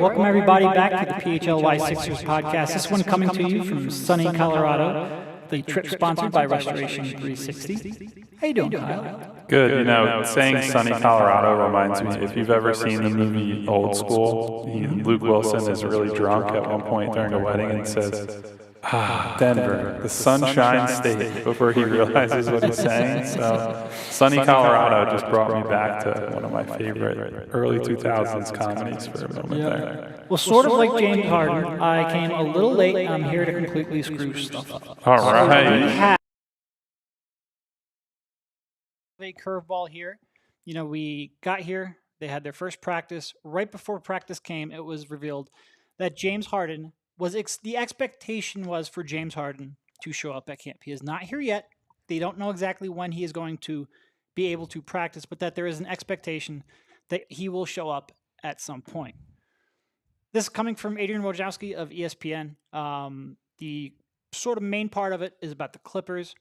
welcome everybody back to the PHLY Sixers podcast. This one coming to you from sunny Colorado. The trip sponsored by Restoration 360. How you doing, Kyle? Good. You know, saying sunny Colorado reminds me, if you've ever seen the movie Old School, Luke Wilson is really drunk at one point during a wedding and says, Denver, the sunshine state, before he realizes what he's saying. So sunny Colorado just brought me back to one of my favorite early 2000s comedies for a moment there. Well, sort of like James Harden, I came a little late and I'm here to completely screw stuff up. All right. A curveball here. You know, we got here, they had their first practice. Right before practice came, it was revealed that James Harden was the expectation was for James Harden to show up at camp. He is not here yet. They don't know exactly when he is going to be able to practice, but that there is an expectation that he will show up at some point. This is coming from Adrian Wojnarowski of ESPN. The sort of main part of it is about the Clippers.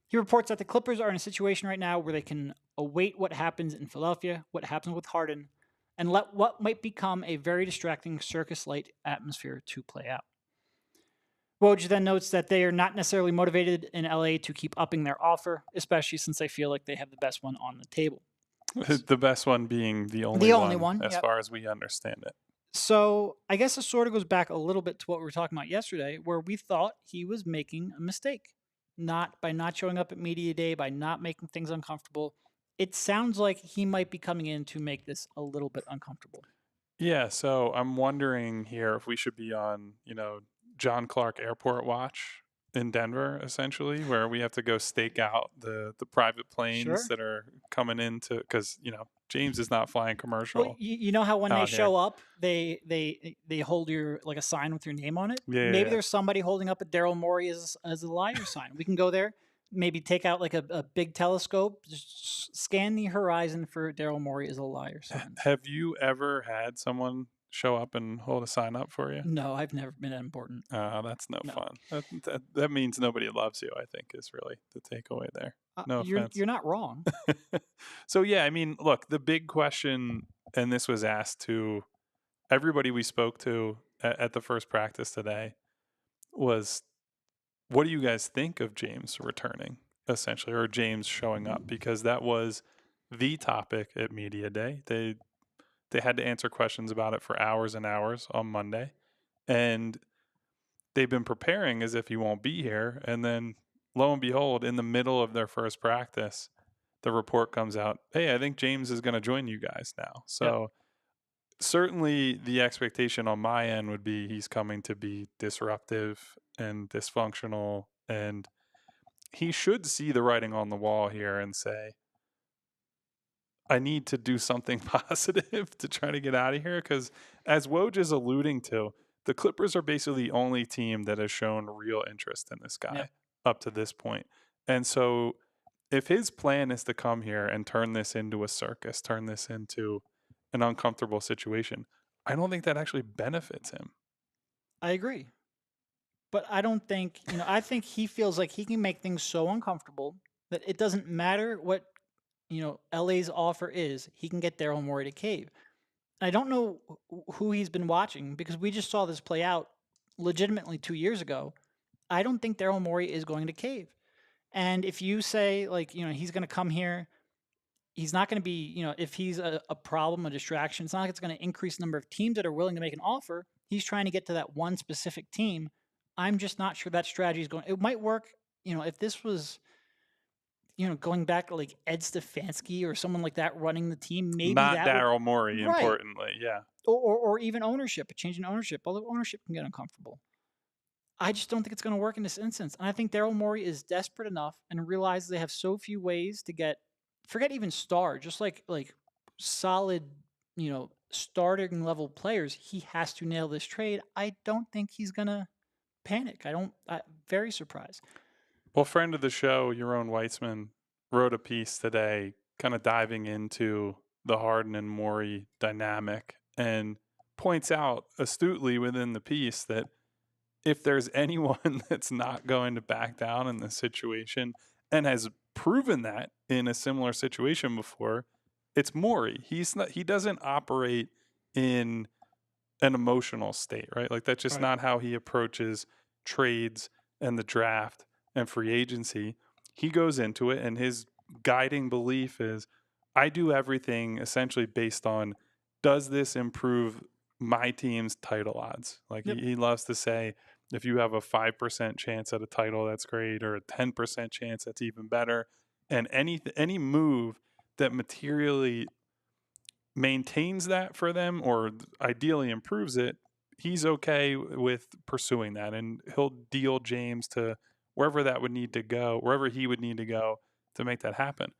He reports that the Clippers are in a situation right now where they can await what happens in Philadelphia, what happens with Harden, and let what might become a very distracting circus-like atmosphere to play out. Woj then notes that they are not necessarily motivated in LA to keep upping their offer, especially since they feel like they have the best one on the table. The best one being the only one as far as we understand it. So I guess it sort of goes back a little bit to what we were talking about yesterday, where we thought he was making a mistake. By not showing up at media day, by not making things uncomfortable. It sounds like he might be coming in to make this a little bit uncomfortable. Yeah, so I'm wondering here if we should be on, John Clark Airport watch in Denver, essentially, where we have to go stake out the private planes that are coming into, because, James is not flying commercial. Well, you know how when they show up, they hold a sign with your name on it? Yeah. Maybe there's somebody holding up a Daryl Morey as a liar sign. We can go there, maybe take out a big telescope, just scan the horizon for Daryl Morey as a liar sign. Have you ever had someone show up and hold a sign up for you? No, I've never been that important. That's no fun. That means nobody loves you, I think, is really the takeaway there. No offense. You're not wrong. So, yeah, I mean, look, the big question, and this was asked to everybody we spoke to at the first practice today, was what do you guys think of James returning, essentially, or James showing up? Because that was the topic at Media Day. They had to answer questions about it for hours and hours on Monday. And they've been preparing as if he won't be here. And then, lo and behold, in the middle of their first practice, the report comes out, hey, I think James is going to join you guys now. So certainly the expectation on my end would be he's coming to be disruptive and dysfunctional. And he should see the writing on the wall here and say, I need to do something positive to try to get out of here, because as Woj is alluding to, the Clippers are basically the only team that has shown real interest in this guy up to this point. And so if his plan is to come here and turn this into a circus, turn this into an uncomfortable situation, I don't think that actually benefits him. I agree. But I don't think, I think he feels like he can make things so uncomfortable that it doesn't matter what LA's offer is, he can get Daryl Morey to cave. I don't know who he's been watching, because we just saw this play out legitimately 2 years ago. I don't think Daryl Morey is going to cave. And if you say, he's going to come here, he's not going to be, if he's a problem, a distraction, it's not like it's going to increase the number of teams that are willing to make an offer. He's trying to get to that one specific team. I'm just not sure that strategy is going. It might work, if this was going back to Ed Stefanski or someone like that running the team, maybe not Daryl Morey, right. Importantly, yeah. Or even ownership, a change in ownership, although ownership can get uncomfortable. I just don't think it's going to work in this instance. And I think Daryl Morey is desperate enough and realizes they have so few ways to forget even star, just like solid, starting level players. He has to nail this trade. I don't think he's going to panic. I'm very surprised. Well, friend of the show, Yaron Weitzman, wrote a piece today kind of diving into the Harden and Morey dynamic and points out astutely within the piece that if there's anyone that's not going to back down in this situation and has proven that in a similar situation before, it's Morey. He doesn't operate in an emotional state, right? Like that's just Right. not how he approaches trades and the draft and free agency. He goes into it and his guiding belief is I do everything essentially based on does this improve my team's title odds? Like Yep. he loves to say if you have a 5% chance at a title, that's great, or a 10% chance, that's even better. And any move that materially maintains that for them or ideally improves it, he's okay with pursuing that. And he'll deal James to wherever that would need to go, wherever he would need to go to make that happen.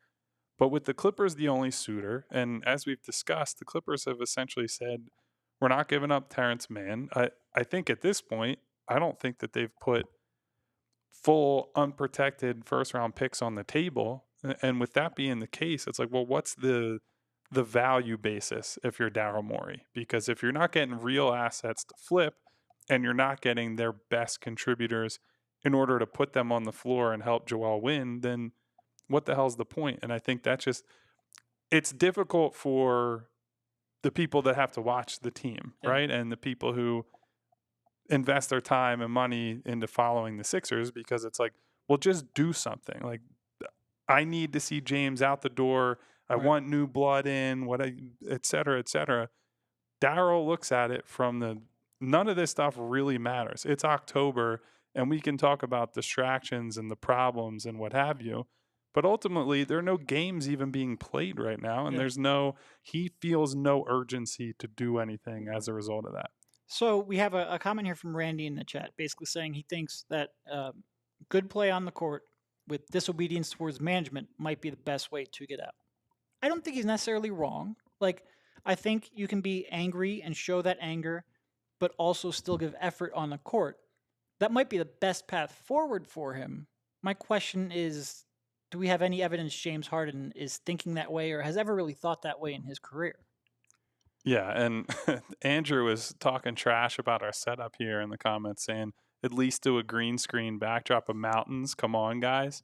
But with the Clippers, the only suitor, and as we've discussed, the Clippers have essentially said, we're not giving up Terrence Mann. I think at this point, I don't think that they've put full unprotected first round picks on the table. And with that being the case, it's like, well, what's the value basis if you're Daryl Morey? Because if you're not getting real assets to flip and you're not getting their best contributors in order to put them on the floor and help Joel win, then what the hell's the point? And I think that's just it's difficult for the people that have to watch the team, Yeah. right? And the people who invest their time and money into following the Sixers because it's like, well, just do something. Like, I need to see James out the door. I Right. want new blood in, et cetera, et cetera. Daryl looks at it from the none of this stuff really matters. It's October, and we can talk about distractions and the problems and what have you. But ultimately, there are no games even being played right now, and Yeah. he feels no urgency to do anything as a result of that. So we have a comment here from Randy in the chat, basically saying he thinks that good play on the court with disobedience towards management might be the best way to get out. I don't think he's necessarily wrong. Like, I think you can be angry and show that anger, but also still give effort on the court. That might be the best path forward for him. My question is, do we have any evidence James Harden is thinking that way or has ever really thought that way in his career? Yeah, and Andrew was talking trash about our setup here in the comments, saying at least do a green screen backdrop of mountains. Come on, guys.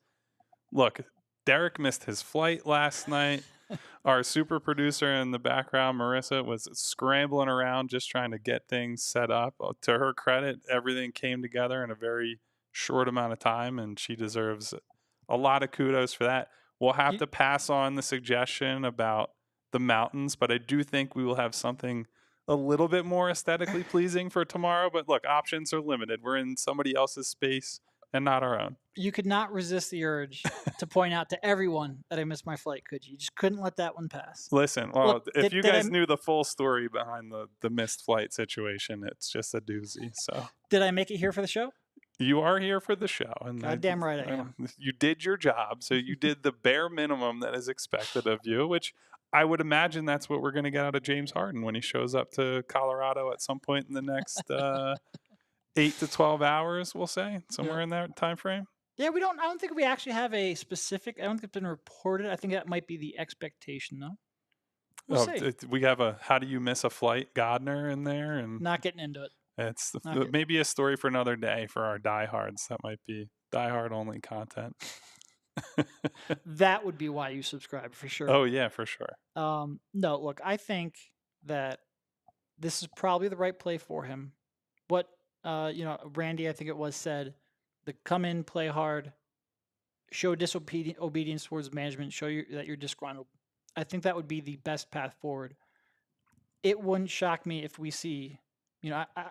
Look, Derek missed his flight last night. Our super producer in the background, Marissa, was scrambling around just trying to get things set up. To her credit, everything came together in a very short amount of time, and she deserves a lot of kudos for that. We'll have to pass on the suggestion about the mountains, but I do think we will have something a little bit more aesthetically pleasing for tomorrow. But look, options are limited. We're in somebody else's space and not our own. You could not resist the urge to point out to everyone that I missed my flight, could you? You just couldn't let that one pass. Listen, well, Look, if you guys knew the full story behind the missed flight situation, it's just a doozy. So did I make it here for the show? you are here for the show, and Goddamn right I am. You did your job, so you did the bare minimum that is expected of you, which I would imagine that's what we're going to get out of James Harden when he shows up to Colorado at some point in the next 8 to 12 hours. We'll say somewhere in that time frame. Yeah, I don't think we actually have a specific. I don't think it's been reported. I think that might be the expectation, though. We'll see. We have a how do you miss a flight Godner in there, and not getting into it. It's maybe a story for another day for our diehards. That might be diehard only content. That would be why you subscribe for sure. Oh yeah, for sure. No, look, I think that this is probably the right play for him. What Randy, I think it was, said, the come in, play hard, show disobedience towards management, show that you're disgruntled. I think that would be the best path forward. It wouldn't shock me if we see,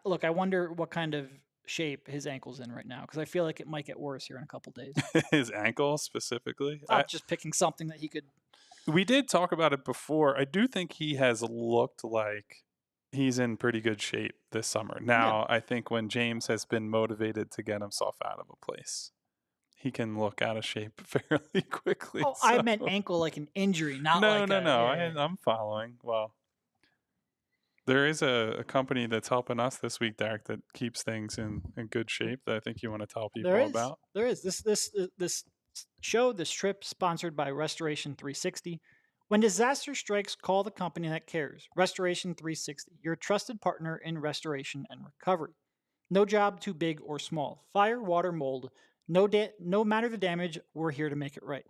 look, I wonder what kind of shape his ankle's in right now, because I feel like it might get worse here in a couple days. His ankle specifically? I'm just picking something that he could. We did talk about it before. I do think he has looked like he's in pretty good shape this summer. Now, I think when James has been motivated to get himself out of a place, he can look out of shape fairly quickly. Oh, so. I meant ankle like an injury, not no, like no. I'm following. Well, there is a company that's helping us this week, Derek, that keeps things in good shape that I think you want to tell people about. There is. This show, this trip, sponsored by Restoration 360. When disaster strikes, call the company that cares. Restoration 360, your trusted partner in restoration and recovery. No job too big or small. Fire, water, mold. No matter the damage, we're here to make it right.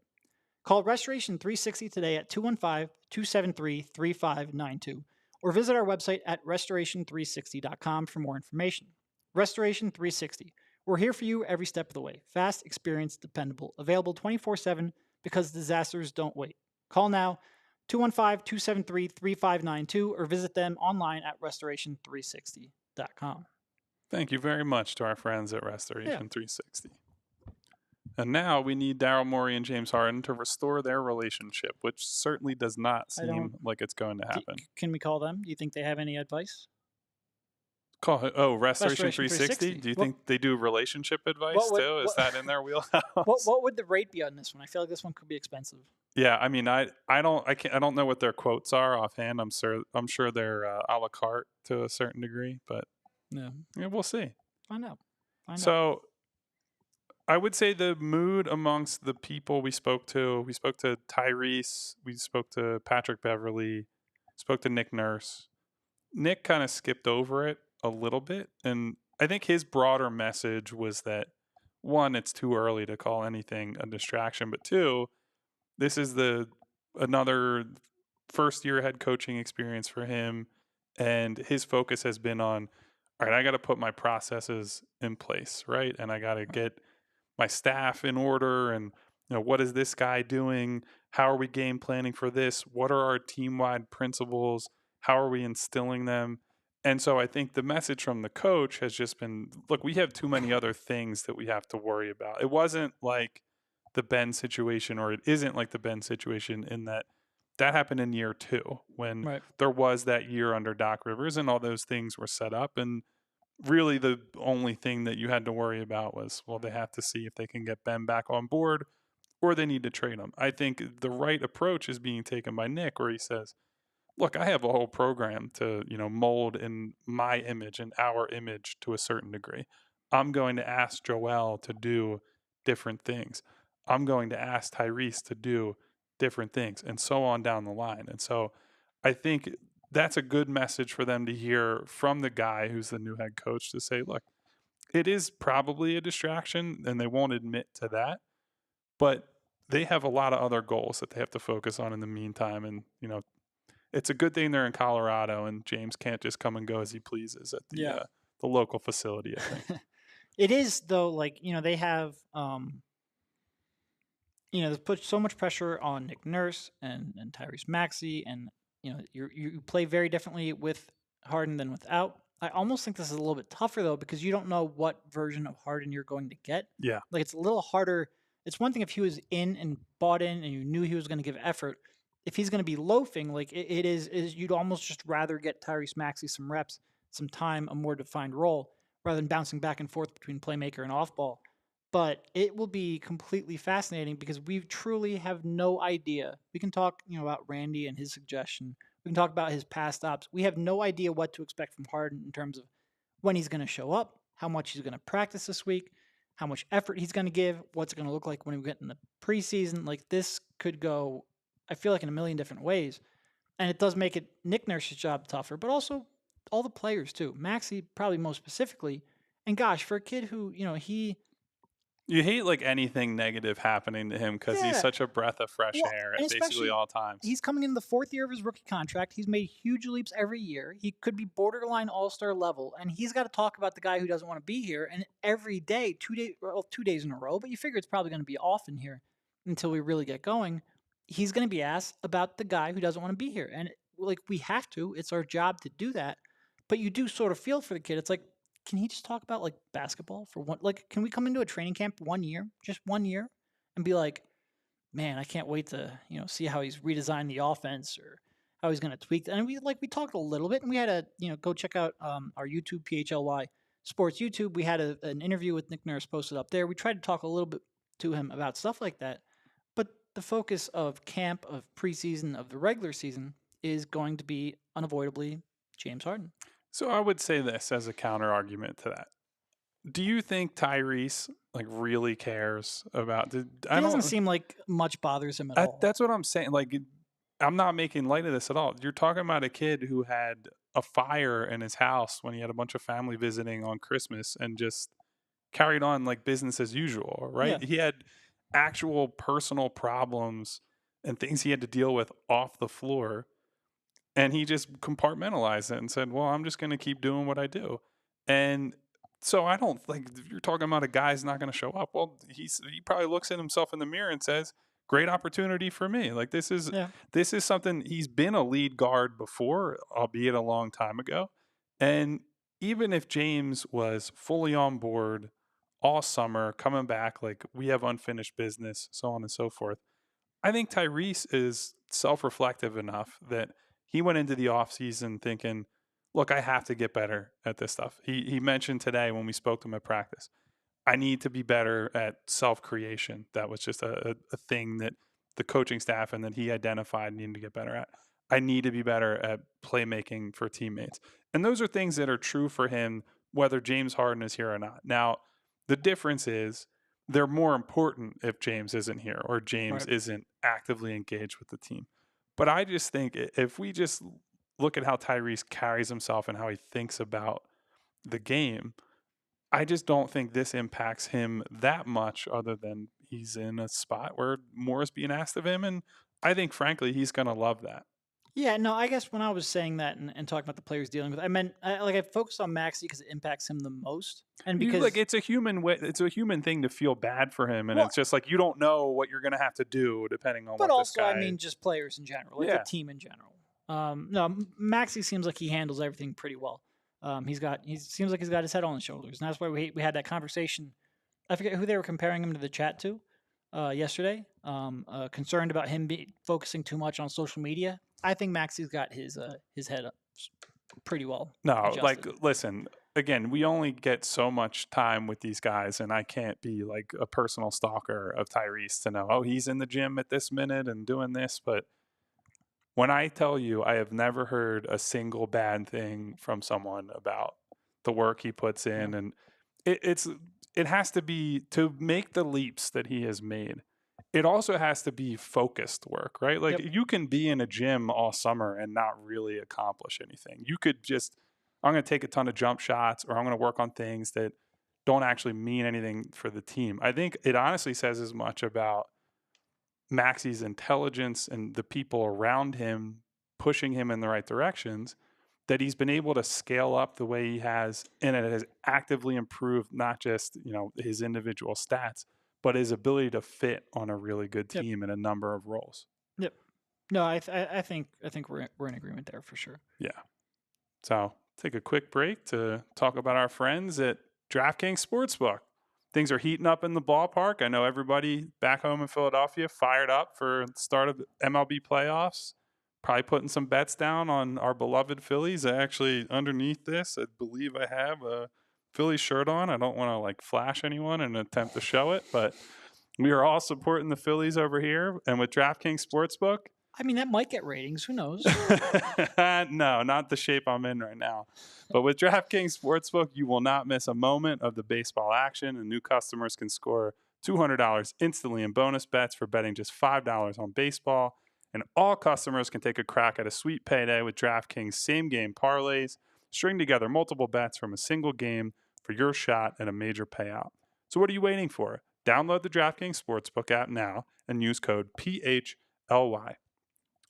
Call Restoration 360 today at 215-273-3592 or visit our website at restoration360.com for more information. Restoration 360. We're here for you every step of the way. Fast, experienced, dependable, available 24/7 because disasters don't wait. Call now 215-273-3592 or visit them online at restoration360.com. Thank you very much to our friends at Yeah. Restoration 360. And now we need Daryl Morey and James Harden to restore their relationship, which certainly does not seem like it's going to happen. Can we call them? Do you think they have any advice? Call it, Restoration Restoration 360? 360. Do you think they do relationship advice too? Is that in their wheelhouse? What would the rate be on this one? I feel like this one could be expensive. Yeah, I mean, I don't know what their quotes are offhand. I'm sure they're a la carte to a certain degree, but Yeah, we'll see. find out. So I would say the mood amongst the people we spoke to Tyrese, we spoke to Patrick Beverley, spoke to Nick Nurse. Nick kind of skipped over it a little bit, and I think his broader message was that, one, it's too early to call anything a distraction, but two, this is another first year head coaching experience for him, and his focus has been on, all right, I got to put my processes in place, right? And I got to get my staff in order, and what is this guy doing? How are we game planning for this? What are our team-wide principles? How are we instilling them? And so I think the message from the coach has just been, look, we have too many other things that we have to worry about. It wasn't like the Ben situation, or it isn't like the Ben situation in that happened in year 2 when there was that year under Doc Rivers and all those things were set up. And really the only thing that you had to worry about was, well, they have to see if they can get Ben back on board or they need to trade him. I think the right approach is being taken by Nick, where he says, look, I have a whole program to, mold in my image and our image to a certain degree. I'm going to ask Joel to do different things. I'm going to ask Tyrese to do different things, and so on down the line. And so I think that's a good message for them to hear from the guy who's the new head coach, to say, look, it is probably a distraction, and they won't admit to that, but they have a lot of other goals that they have to focus on in the meantime. And, it's a good thing they're in Colorado and James can't just come and go as he pleases at the local facility, I think. It is, though, like, they have, they put so much pressure on Nick Nurse and Tyrese Maxey, and, you play very differently with Harden than without. I almost think this is a little bit tougher, though, because you don't know what version of Harden you're going to get. Yeah. Like, it's a little harder. It's one thing if he was in and bought in and you knew he was going to give effort. If he's going to be loafing, like it is you'd almost just rather get Tyrese Maxey some reps, some time, a more defined role, rather than bouncing back and forth between playmaker and off ball. But it will be completely fascinating because we truly have no idea. We can talk, about Randy and his suggestion. We can talk about his past ops. We have no idea what to expect from Harden in terms of when he's going to show up, how much he's going to practice this week, how much effort he's going to give, what's it going to look like when we get in the preseason. Like, this could go, I feel like, in a million different ways. And it does make it Nick Nurse's job tougher, but also all the players too. Maxey probably most specifically. And gosh, for a kid who, you hate like anything negative happening to him because he's such a breath of fresh air at basically all times. He's coming in the 4th year of his rookie contract. He's made huge leaps every year. He could be borderline all-star level, and he's got to talk about the guy who doesn't want to be here. And every day, 2 days in a row, but you figure it's probably going to be off in here until we really get going. He's going to be asked about the guy who doesn't want to be here. And we have to. It's our job to do that. But you do sort of feel for the kid. It's like, can he just talk about basketball for one? Can we come into a training camp 1 year, just 1 year, and be like, man, I can't wait to see how he's redesigned the offense or how he's going to tweak. And we talked a little bit, and we had a go check out our YouTube, PHLY Sports YouTube. We had an interview with Nick Nurse posted up there. We tried to talk a little bit to him about stuff like that, but the focus of camp, of preseason, of the regular season is going to be unavoidably James Harden. So I would say this as a counter argument to that. Do you think Tyrese really cares about? It doesn't seem like much bothers him at all. That's what I'm saying. I'm not making light of this at all. You're talking about a kid who had a fire in his house when he had a bunch of family visiting on Christmas and just carried on like business as usual, right? Yeah. He had actual personal problems and things he had to deal with off the floor. And he just compartmentalized it and said, well, I'm just going to keep doing what I do. And so I don't like, if you're talking about a guy's not going to show up. Well, he probably looks at himself in the mirror and says, great opportunity for me. Like this is Yeah. something. He's been a lead guard before, albeit a long time ago. And even if James was fully on board all summer, coming back, like we have unfinished business, so on and so forth, I think Tyrese is self-reflective enough that he went into the offseason thinking, look, I have to get better at this stuff. He mentioned today when we spoke to him at practice, I need to be better at self-creation. That was just a thing that the coaching staff and that he identified needed to get better at. I need to be better at playmaking for teammates. And those are things that are true for him, whether James Harden is here or not. Now, the difference is they're more important if James isn't here or James Right. isn't actively engaged with the team. But I just think if we just look at how Tyrese carries himself and how he thinks about the game, I just don't think this impacts him that much other than he's in a spot where more is being asked of him. And I think, frankly, he's going to love that. Yeah, no, I guess when I was saying that and talking about the players dealing with, I meant I focused on Maxi because it impacts him the most, and Like because it's a human way, it's a human thing to feel bad for him, and well, it's just like you don't know what you're going to have to do depending on but what this also I guy. mean just players in general, like the Yeah, team in general. No, Maxi seems like he handles everything pretty well. He seems like he's got his head on his shoulders, and that's why we had that conversation. I forget who they were comparing him to the chat to yesterday. Concerned about him focusing too much on social media. I think Maxi's got his head up pretty well no, like adjusted. listen. Again, we only get so much time with these guys, and I can't be like a personal stalker of Tyrese to know, oh, he's in the gym at this minute and doing this. But when I tell you, I have never heard a single bad thing from someone about the work he puts Yeah. in, and it has to be to make the leaps that he has made. It also has to be focused work, right? Like Yep. you can be in a gym all summer and not really accomplish anything. You could just, I'm going to take a ton of jump shots, or I'm going to work on things that don't actually mean anything for the team. I think it honestly says as much about Maxey's intelligence and the people around him pushing him in the right directions that he's been able to scale up the way he has, and it has actively improved not just, his individual stats, but his ability to fit on a really good Yep. team in a number of roles. Yep. No, I think we're in agreement there for sure. Yeah. So take a quick break to talk about our friends at DraftKings Sportsbook. Things are heating up in the ballpark. I know everybody back home in Philadelphia fired up for the start of the MLB playoffs. Probably putting some bets down on our beloved Phillies. I actually, underneath this, I believe I have a Phillies shirt on. I don't want to like flash anyone and attempt to show it, but we are all supporting the Phillies over here. And with DraftKings Sportsbook, I mean, that might get ratings. Who knows? no, not the shape I'm in right now. But with DraftKings Sportsbook, you will not miss a moment of the baseball action, and new customers can score $200 instantly in bonus bets for betting just $5 on baseball. And all customers can take a crack at a sweet payday with DraftKings same-game parlays. String together multiple bets from a single game for your shot at a major payout. So what are you waiting for? Download the DraftKings Sportsbook app now and use code PHLY.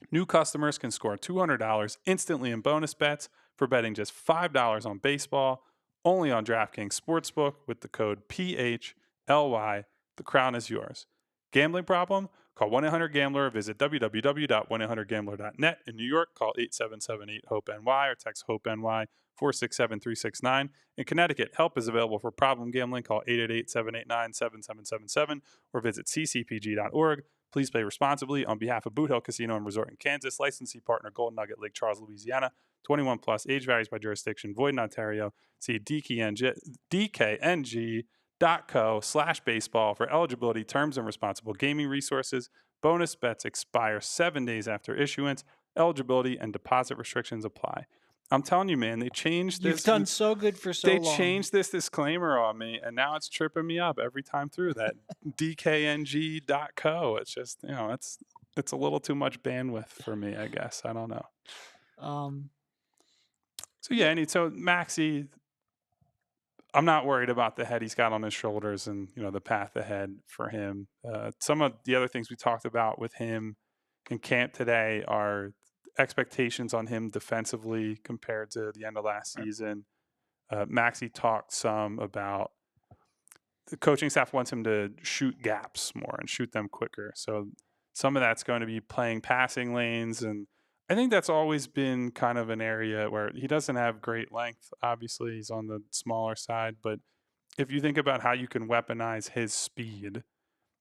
New customers can score $200 instantly in bonus bets for betting just $5 on baseball, only on DraftKings Sportsbook with the code PHLY. The crown is yours. Gambling problem? Call 1-800-GAMBLER or visit www.1800gambler.net. In New York, call 877-8-HOPE-NY or text HOPE-NY 467-369. In Connecticut, help is available for problem gambling. Call 888-789-7777 or visit ccpg.org. Please play responsibly. On behalf of Boot Hill Casino and Resort in Kansas, licensee partner Golden Nugget, Lake Charles, Louisiana. 21 plus, age varies by jurisdiction, void in Ontario. See dkng.co/baseball for eligibility, terms, and responsible gaming resources. Bonus bets expire 7 days after issuance. Eligibility and deposit restrictions apply. I'm telling you, man, they changed You've this. done so good for so They long. changed this disclaimer on me, and now it's tripping me up every time through that dkng.co. It's just, it's a little too much bandwidth for me, I guess. I don't know. So yeah, so Maxey, I'm not worried about the head he's got on his shoulders and, the path ahead for him. Some of the other things we talked about with him in camp today are expectations on him defensively compared to the end of last season. Maxey talked some about the coaching staff wants him to shoot gaps more and shoot them quicker. So some of that's going to be playing passing lanes. And I think that's always been kind of an area where he doesn't have great length. Obviously, he's on the smaller side. But if you think about how you can weaponize his speed,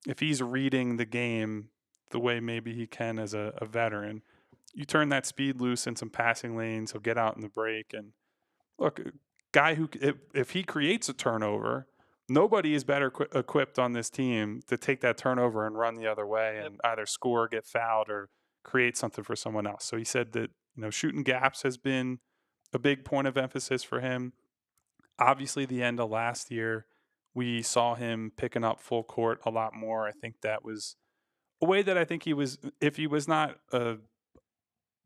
if he's reading the game the way maybe he can as a veteran, you turn that speed loose in some passing lanes, he'll get out in the break. And look, a guy who, if he creates a turnover, nobody is better equipped on this team to take that turnover and run the other way and either score, get fouled, or create something for someone else. So he said that, shooting gaps has been a big point of emphasis for him. Obviously, the end of last year, we saw him picking up full court a lot more. I think that was a way that I think he was, if he was not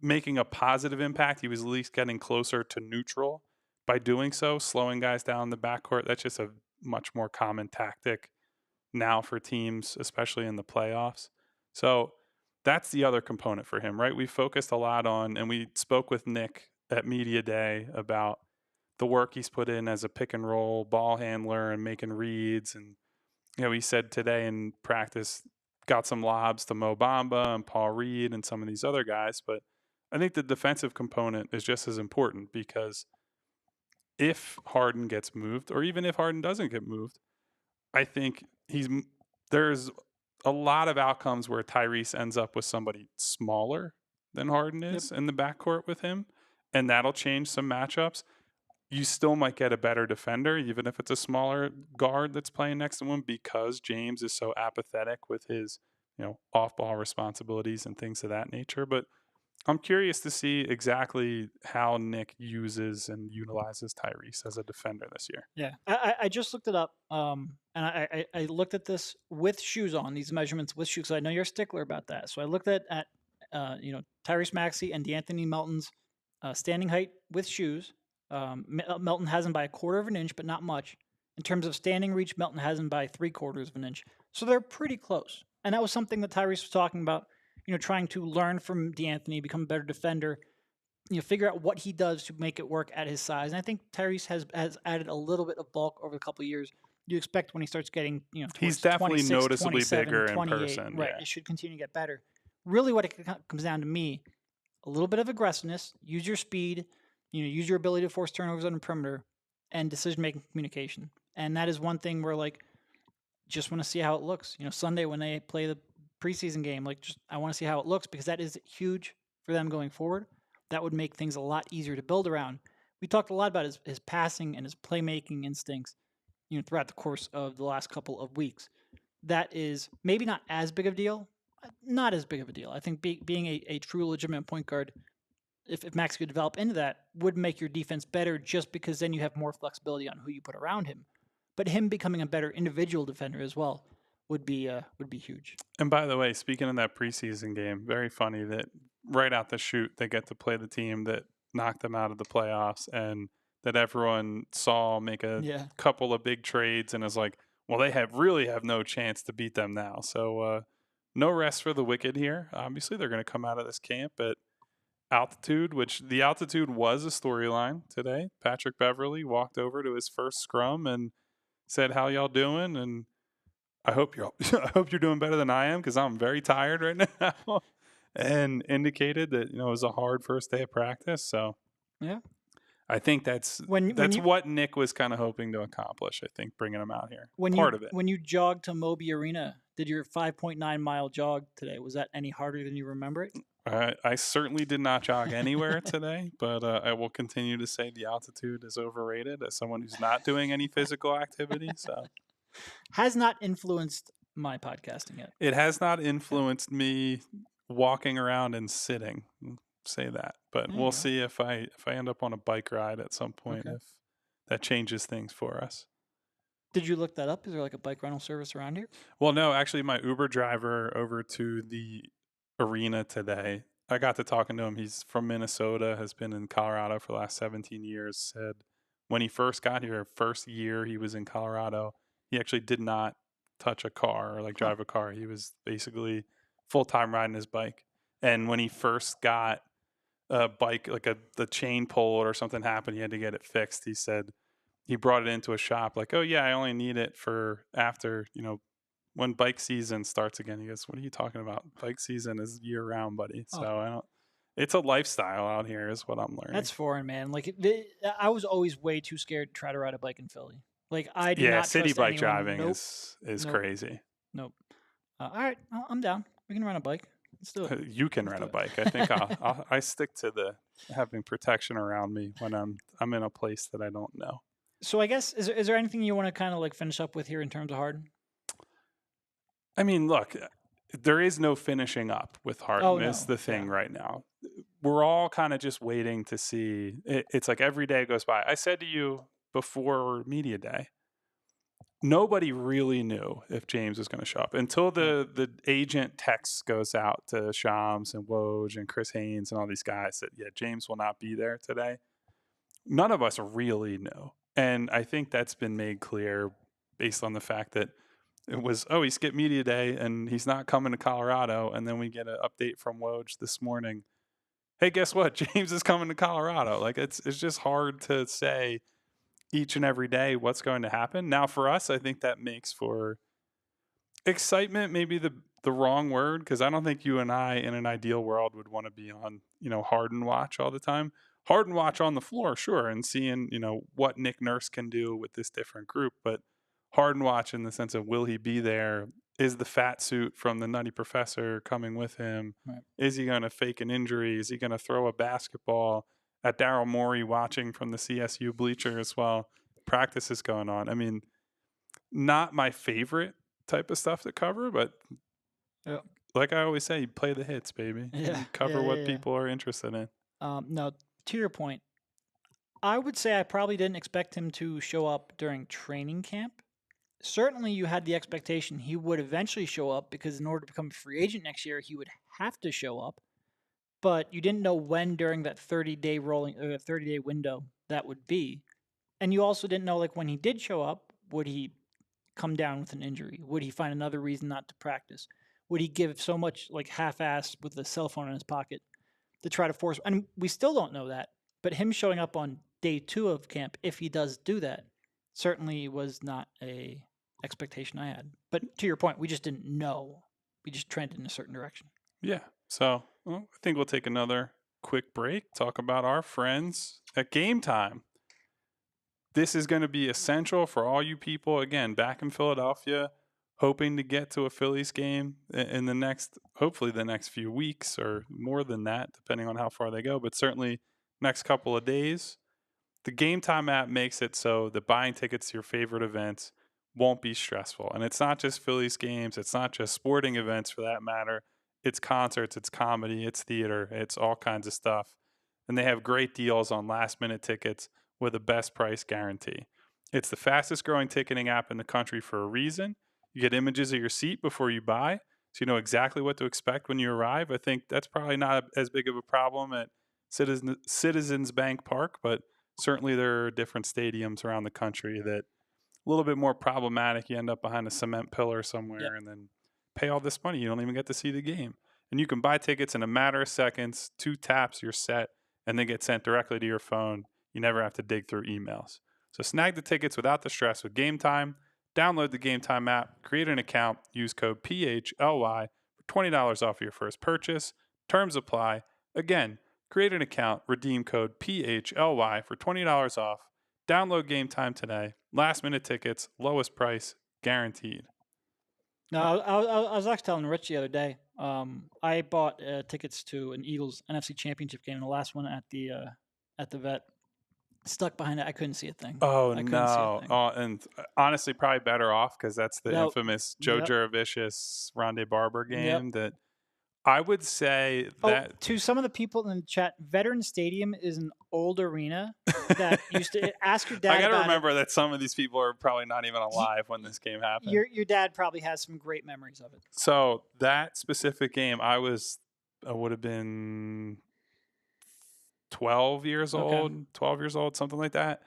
making a positive impact, he was at least getting closer to neutral by doing so, slowing guys down in the backcourt. That's just a much more common tactic now for teams, especially in the playoffs. So that's the other component for him, right? We focused a lot on, and we spoke with Nick at Media Day about the work he's put in as a pick and roll ball handler and making reads. And, he said today in practice, got some lobs to Mo Bamba and Paul Reed and some of these other guys. But I think the defensive component is just as important, because if Harden gets moved, or even if Harden doesn't get moved, I think there's a lot of outcomes where Tyrese ends up with somebody smaller than Harden is in the backcourt with him, and that'll change some matchups. You still might get a better defender, even if it's a smaller guard that's playing next to him, because James is so apathetic with his, off-ball responsibilities and things of that nature. But I'm curious to see exactly how Nick uses and utilizes Tyrese as a defender this year. Yeah, I just looked it up, and I looked at this with shoes on, these measurements with shoes. So I know you're a stickler about that. So I looked at Tyrese Maxey and DeAnthony Melton's standing height with shoes. Melton has him by 1/4 of an inch, but not much. In terms of standing reach, Melton has him by 3/4 of an inch. So they're pretty close. And that was something that Tyrese was talking about, trying to learn from DeAnthony, become a better defender, figure out what he does to make it work at his size. And I think Tyrese has added a little bit of bulk over a couple of years. You expect when he starts getting, he's definitely noticeably bigger in 28, person. right? Yeah. It should continue to get better. Really, what it comes down to me, a little bit of aggressiveness, use your speed, use your ability to force turnovers on the perimeter, and decision-making communication. And that is one thing where, just want to see how it looks. Sunday when they play the preseason game, I want to see how it looks, because that is huge for them going forward. That would make things a lot easier to build around. We talked a lot about his passing and his playmaking instincts, throughout the course of the last couple of weeks. That is maybe not as big of a deal. Not as big of a deal. I think being a true legitimate point guard, if Max could develop into that, would make your defense better, just because then you have more flexibility on who you put around him. But him becoming a better individual defender as well would be huge. And by the way, speaking of that preseason game, very funny that right out the chute they get to play the team that knocked them out of the playoffs, and that everyone saw make a couple of big trades and is like, well, they really have no chance to beat them now. So no rest for the wicked here. Obviously, they're going to come out of this camp at altitude, which the altitude was a storyline today. Patrick Beverley walked over to his first scrum and said, "How y'all doing?" And I hope you're doing better than I am, because I'm very tired right now. And indicated that it was a hard first day of practice. So yeah, I think that's what Nick was kind of hoping to accomplish. I think bringing him out here, part of it. When you jogged to Moby Arena, did your 5.9 mile jog today, was that any harder than you remember it? I certainly did not jog anywhere today, but I will continue to say the altitude is overrated as someone who's not doing any physical activity. So has not influenced my podcasting yet. It has not influenced me walking around and sitting. Say that, but we'll see if I end up on a bike ride at some point, if that changes things for us. Did you look that up? Is there a bike rental service around here? Well, no, actually my Uber driver over to the arena today, I got to talking to him. He's from Minnesota, has been in Colorado for the last 17 years, said when he first got here, first year he was in Colorado, he actually did not touch a car or drive a car. He was basically full-time riding his bike. And when he first got a bike, like the chain pulled or something happened. He had to get it fixed. He said he brought it into a shop like, oh yeah, I only need it for after, when bike season starts again. He goes, what are you talking about? Bike season is year round, buddy. So Oh. it's a lifestyle out here is what I'm learning. That's foreign, man. Like I was always way too scared to try to ride a bike in Philly. Like I do Yeah, not city trust bike anyone. driving Nope. is Nope. crazy. Nope. All right, I'm down. We can ride a bike. Let's do it. You can Let's rent do a it. bike. I think I stick to the having protection around me when I'm in a place that I don't know. So I guess is there anything you want to kind of like finish up with here in terms of Harden? I mean, look, there is no finishing up with Harden. Oh, Is no. the thing Yeah. right now. We're all kind of just waiting to see. It's like every day goes by. I said to you before media day, nobody really knew if James was going to show up until the agent text goes out to Shams and Woj and Chris Haynes and all these guys that, yeah, James will not be there today. None of us really knew. And I think that's been made clear based on the fact that it was, he skipped media day and he's not coming to Colorado. And then we get an update from Woj this morning. Hey, guess what? James is coming to Colorado. Like it's just hard to say each and every day what's going to happen. Now for us, I think that makes for excitement, maybe the wrong word, because I don't think you and I in an ideal world would want to be on, Harden watch all the time. Harden watch on the floor, sure, and seeing, what Nick Nurse can do with this different group, but Harden watch in the sense of will he be there? Is the fat suit from the Nutty Professor coming with him? Right. Is he going to fake an injury? Is he going to throw a basketball at Daryl Morey watching from the CSU bleachers while practice is going on? I mean, not my favorite type of stuff to cover, but like I always say, you play the hits, baby. Yeah. You cover what people are interested in. No, to your point, I would say I probably didn't expect him to show up during training camp. Certainly, you had the expectation he would eventually show up because in order to become a free agent next year, he would have to show up. But you didn't know when during that 30-day rolling 30-day window that would be. And you also didn't know like when he did show up, would he come down with an injury? Would he find another reason not to practice? Would he give so much like half-assed with a cell phone in his pocket to try to force? And we still don't know that. But him showing up on day 2 of camp, if he does do that, certainly was not a expectation I had. But to your point, we just didn't know. We just trended in a certain direction. Yeah. So I think we'll take another quick break, talk about our friends at Game Time. This is going to be essential for all you people, again, back in Philadelphia, hoping to get to a Phillies game in hopefully the next few weeks or more than that, depending on how far they go, but certainly next couple of days. The Game Time app makes it so that buying tickets to your favorite events won't be stressful. And it's not just Phillies games. It's not just sporting events for that matter. It's concerts, it's comedy, it's theater, it's all kinds of stuff. And they have great deals on last minute tickets with a best price guarantee. It's the fastest growing ticketing app in the country for a reason. You get images of your seat before you buy, so you know exactly what to expect when you arrive. I think that's probably not as big of a problem at Citizens Bank Park, but certainly there are different stadiums around the country that a little bit more problematic. You end up behind a cement pillar somewhere and then pay all this money. You don't even get to see the game. And you can buy tickets in a matter of seconds, 2 taps, you're set, and they get sent directly to your phone. You never have to dig through emails. So snag the tickets without the stress with Game Time. Download the Game Time app, create an account, use code PHLY for $20 off your first purchase. Terms apply. Again, create an account, redeem code PHLY for $20 off. Download Game Time today. Last minute tickets, lowest price, guaranteed. No, I was actually telling Rich the other day. I bought tickets to an Eagles NFC Championship game, the last one at the vet. Stuck behind it, I couldn't see a thing. Oh I couldn't see a no! thing. And honestly, probably better off because that's the Nope. infamous Joe Yep. Juravicius Rondé Barber game. Yep. That I would say that to some of the people in the chat, Veteran Stadium is an old arena that used to ask your dad. I gotta about remember that some of these people are probably not even alive when this game happened. Your dad probably has some great memories of it. So that specific game, I would have been 12 years old, something like that.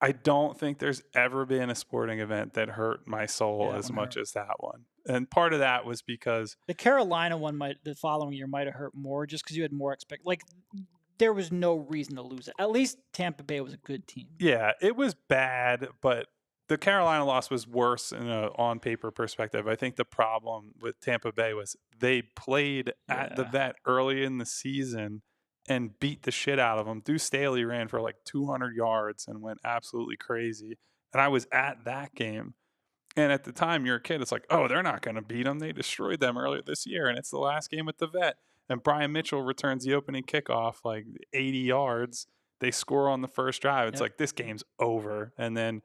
I don't think there's ever been a sporting event that hurt my soul as much as that one. And part of that was because the Carolina one the following year might have hurt more just because you had more there was no reason to lose it. At least Tampa Bay was a good team. Yeah, it was bad, but the Carolina loss was worse in a on paper perspective. I think the problem with Tampa Bay was they played at the Yeah. Vet early in the season and beat the shit out of them. Deuce Staley ran for like 200 yards and went absolutely crazy. And I was at that game. And at the time, you're a kid. It's like, oh, they're not going to beat them. They destroyed them earlier this year, and it's the last game at the Vet. And Brian Mitchell returns the opening kickoff, like 80 yards. They score on the first drive. It's like, this game's over. And then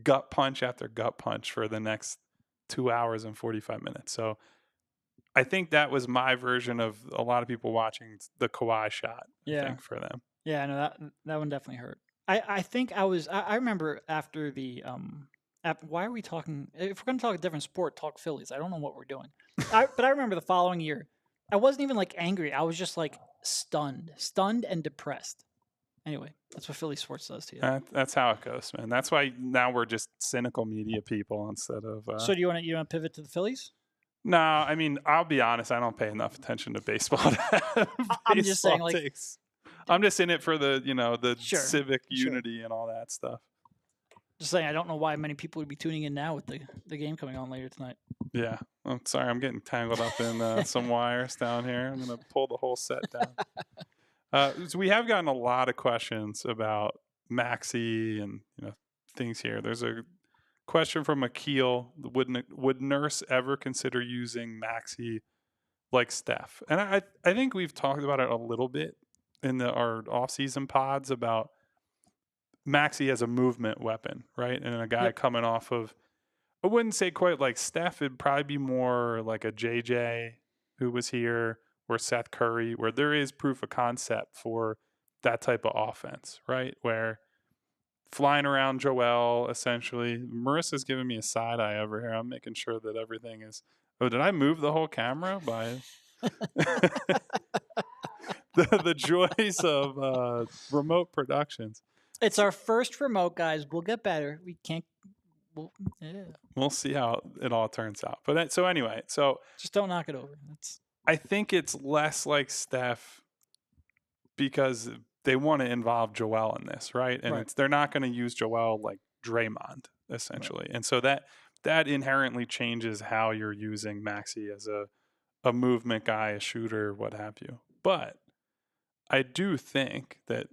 gut punch after gut punch for the next 2 hours and 45 minutes. So I think that was my version of a lot of people watching the Kawhi shot, I think, for them. Yeah, no, that one definitely hurt. I think I remember after the why are we talking? If we're going to talk a different sport, talk Phillies. I don't know what we're doing. But I remember the following year, I wasn't even like angry. I was just like stunned and depressed. Anyway, that's what Philly sports does to you. That's how it goes, man. That's why now we're just cynical media people instead of. So do you want to pivot to the Phillies? No, I mean, I'll be honest. I don't pay enough attention to baseball. I'm just saying, like, takes. I'm just in it for the Sure, civic unity and all that stuff. Just saying, I don't know why many people would be tuning in now with the game coming on later tonight. Yeah, I'm sorry. I'm getting tangled up in some wires down here. I'm gonna pull the whole set down. So we have gotten a lot of questions about Maxey and things here. There's a question from Akil: Would Nurse ever consider using Maxey like Steph? And I think we've talked about it a little bit in our off-season pods about Maxey as a movement weapon, right? And a guy coming off of, I wouldn't say quite like Steph. It'd probably be more like a JJ who was here, or Seth Curry, where there is proof of concept for that type of offense, right? Where flying around Joel, essentially. Marissa's giving me a side eye over here. I'm making sure that everything is. Oh, did I move the whole camera by the joys of remote productions? It's our first remote, guys. We'll get better. We can't. We'll see how it all turns out. But so anyway, just don't knock it over. I think it's less like Steph because they want to involve Joel in this, right? And they're not going to use Joel like Draymond, essentially. Right. And so that inherently changes how you're using Maxey as a movement guy, a shooter, what have you. But I do think that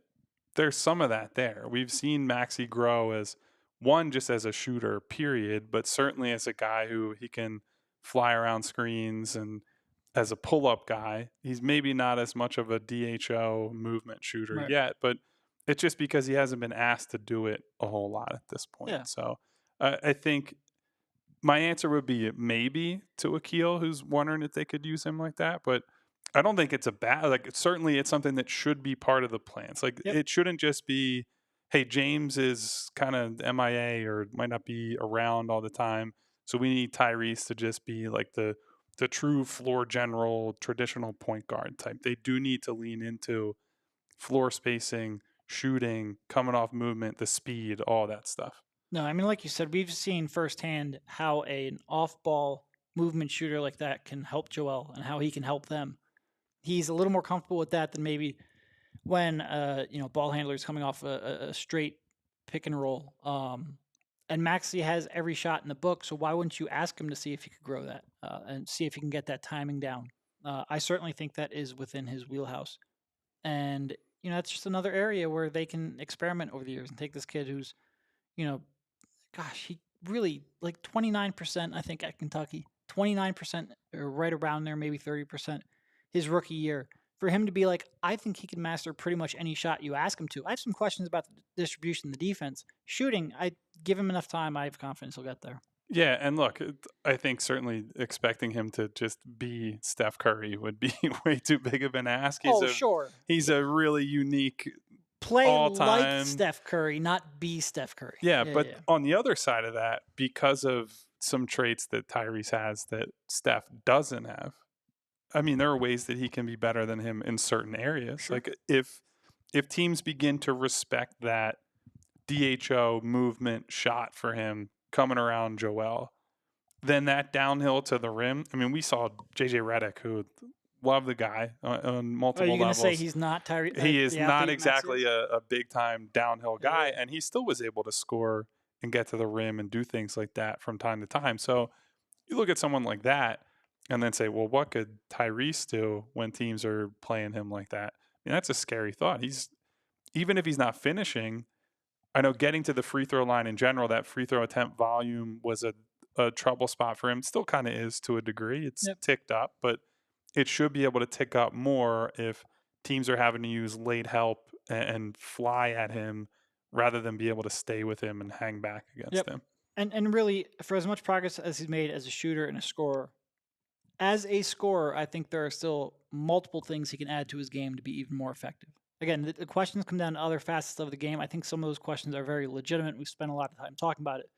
there's some of that there. We've seen Maxey grow as one, just as a shooter, period, but certainly as a guy who he can fly around screens, and as a pull-up guy. He's maybe not as much of a DHO movement shooter yet, but it's just because he hasn't been asked to do it a whole lot at this point. Yeah. So I think my answer would be maybe to Akil, who's wondering if they could use him like that, but I don't think it's a bad, like, certainly it's something that should be part of the plans. Like, it shouldn't just be, hey, James is kind of MIA or might not be around all the time, so we need Tyrese to just be like the true floor general, traditional point guard type. They do need to lean into floor spacing, shooting, coming off movement, the speed, all that stuff. No, I mean, like you said, we've seen firsthand how an off-ball movement shooter like that can help Joel and how he can help them. He's a little more comfortable with that than maybe when ball handlers coming off a straight pick and roll. And Maxey has every shot in the book, so why wouldn't you ask him to see if he could grow that and see if he can get that timing down? I certainly think that is within his wheelhouse. And, it's just another area where they can experiment over the years and take this kid who's, he really, like 29%, I think, at Kentucky, 29% or right around there, maybe 30% his rookie year. For him to be like, I think he can master pretty much any shot you ask him to. I have some questions about the distribution, the defense. Shooting, I give him enough time. I have confidence he'll get there. Yeah, and look, I think certainly expecting him to just be Steph Curry would be way too big of an ask. Sure. He's a really unique play all-time. Like Steph Curry, not be Steph Curry. Yeah, but on the other side of that, because of some traits that Tyrese has that Steph doesn't have, I mean, there are ways that he can be better than him in certain areas. Sure. Like if teams begin to respect that DHO movement shot for him coming around Joel, then that downhill to the rim. I mean, we saw JJ Redick, who love the guy on Are you multiple going to say levels. he's not He is the not athlete Maxey exactly is? a big time downhill guy, Yeah. and he still was able to score and get to the rim and do things like that from time to time. So you look at someone like that and then say, well, what could Tyrese do when teams are playing him like that? I mean, that's a scary thought. Even if he's not finishing, I know getting to the free throw line in general, that free throw attempt volume was a trouble spot for him. Still kind of is to a degree. It's Yep. ticked up, but it should be able to tick up more if teams are having to use late help and fly at him rather than be able to stay with him and hang back against Yep. him. And really, for as much progress as he's made as a shooter and a scorer, as a scorer, I think there are still multiple things he can add to his game to be even more effective. Again, the questions come down to other facets of the game. I think some of those questions are very legitimate. We've spent a lot of time talking about it.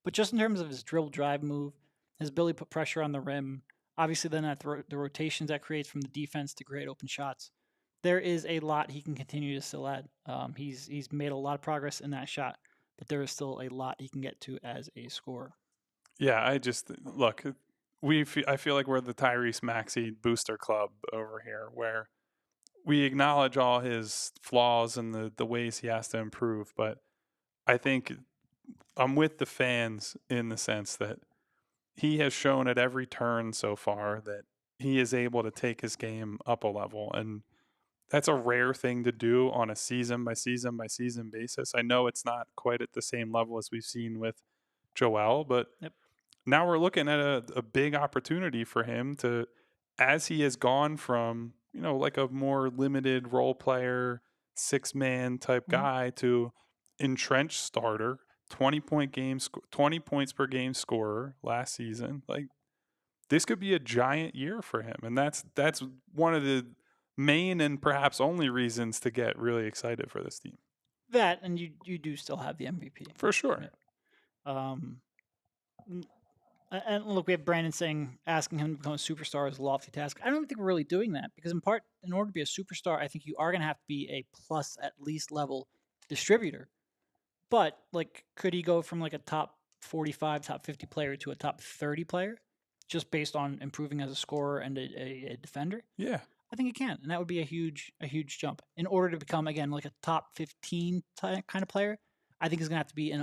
But just in terms of his dribble drive move, his ability to put pressure on the rim, obviously then the rotations that creates from the defense to create open shots, there is a lot he can continue to still add. He's made a lot of progress in that shot, but there is still a lot he can get to as a scorer. Yeah, I just look. I feel like we're the Tyrese Maxey booster club over here, where we acknowledge all his flaws and the ways he has to improve. But I think I'm with the fans in the sense that he has shown at every turn so far that he is able to take his game up a level, and that's a rare thing to do on a season by season by season basis. I know it's not quite at the same level as we've seen with Joel, but Yep. now we're looking at a big opportunity for him to, as he has gone from, like a more limited role player, 6-man type Mhm. guy to entrenched starter, 20 points per game scorer last season. Like, this could be a giant year for him. And that's one of the main and perhaps only reasons to get really excited for this team. That, and you do still have the MVP. For sure. Yep. N- and look, we have Brandon saying asking him to become a superstar is a lofty task. I don't think we're really doing that because, in part, in order to be a superstar, I think you are going to have to be a plus at least level distributor. But like, could he go from like a top 45, top 50 player to a top 30 player just based on improving as a scorer and a defender? Yeah. I think he can, and that would be a huge jump. In order to become again like a top 15 kind of player, I think he's gonna have to be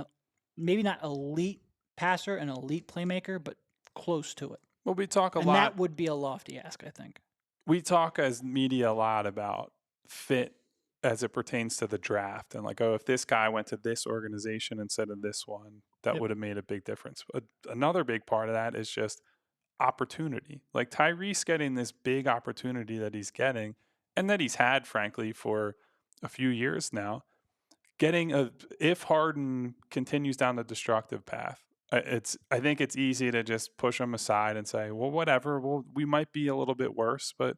maybe not elite passer and elite playmaker, but close to it. Well, we talk a And lot. that would be a lofty ask, I think. We talk as media a lot about fit as it pertains to the draft and like, oh, if this guy went to this organization instead of this one, that Yep. would have made a big difference. But another big part of that is just opportunity. Like Tyrese getting this big opportunity that he's getting and that he's had, frankly, for a few years now. If Harden continues down the destructive path, I think it's easy to just push him aside and say, well, whatever. Well, we might be a little bit worse, but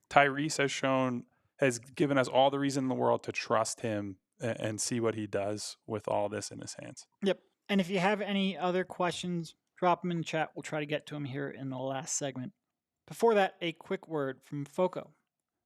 Tyrese has given us all the reason in the world to trust him and see what he does with all this in his hands. Yep. And if you have any other questions, drop them in the chat. We'll try to get to them here in the last segment. Before that, a quick word from FOCO.